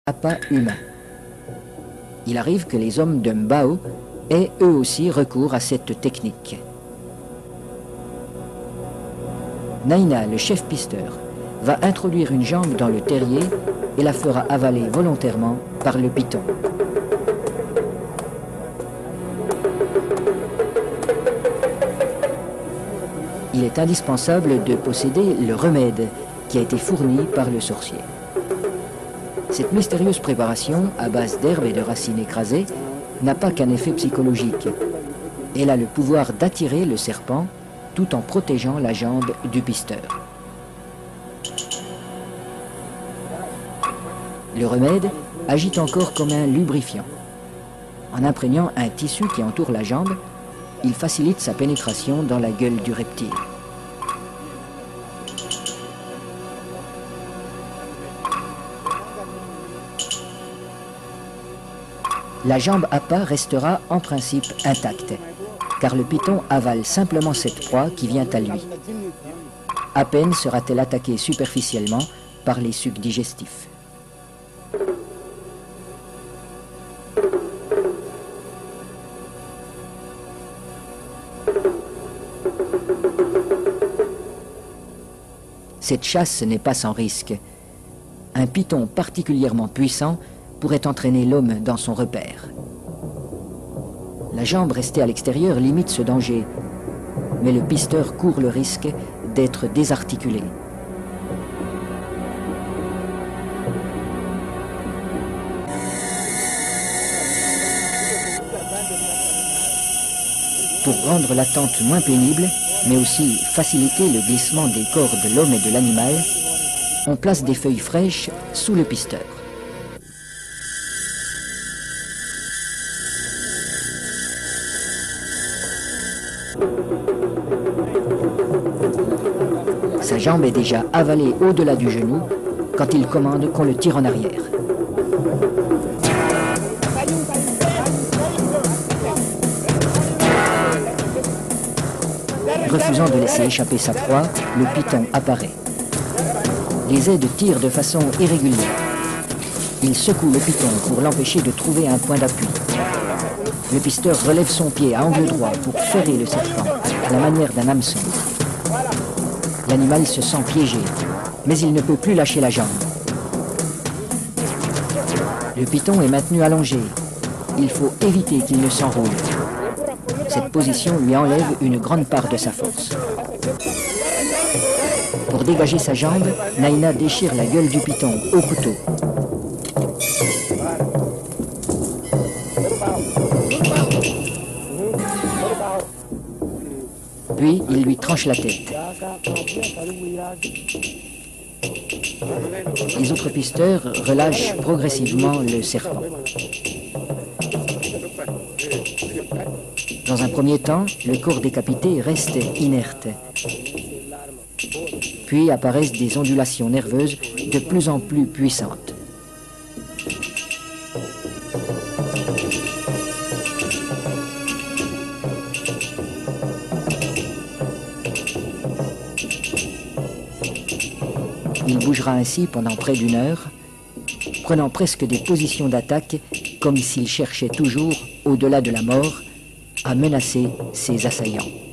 appât humain. Il arrive que les hommes de Mbao aient eux aussi recours à cette technique. Naina, le chef pisteur, va introduire une jambe dans le terrier et la fera avaler volontairement par le python. Il est indispensable de posséder le remède qui a été fourni par le sorcier. Cette mystérieuse préparation, à base d'herbes et de racines écrasées, n'a pas qu'un effet psychologique. Elle a le pouvoir d'attirer le serpent tout en protégeant la jambe du pisteur. Le remède agit encore comme un lubrifiant. En imprégnant un tissu qui entoure la jambe, il facilite sa pénétration dans la gueule du reptile. La jambe appât restera en principe intacte, car le python avale simplement cette proie qui vient à lui. À peine sera-t-elle attaquée superficiellement par les sucs digestifs. Cette chasse n'est pas sans risque. Un python particulièrement puissant pourrait entraîner l'homme dans son repère. La jambe restée à l'extérieur limite ce danger, mais le pisteur court le risque d'être désarticulé. Pour rendre l'attente moins pénible, mais aussi faciliter le glissement des corps de l'homme et de l'animal, on place des feuilles fraîches sous le pisteur. Sa jambe est déjà avalée au-delà du genou quand il commande qu'on le tire en arrière. Refusant de laisser échapper sa proie, le python apparaît. Les aides tirent de façon irrégulière. Il secoue le python pour l'empêcher de trouver un point d'appui. Le pisteur relève son pied à angle droit pour ferrer le serpent, à la manière d'un hameçon. L'animal se sent piégé, mais il ne peut plus lâcher la jambe. Le python est maintenu allongé. Il faut éviter qu'il ne s'enroule. Cette position lui enlève une grande part de sa force. Pour dégager sa jambe, Naina déchire la gueule du python au couteau. Puis, il lui tranche la tête. Les autres pisteurs relâchent progressivement le serpent. Dans un premier temps, le corps décapité reste inerte. Puis apparaissent des ondulations nerveuses de plus en plus puissantes. Il bougera ainsi pendant près d'une heure, prenant presque des positions d'attaque comme s'il cherchait toujours, au-delà de la mort, à menacer ses assaillants.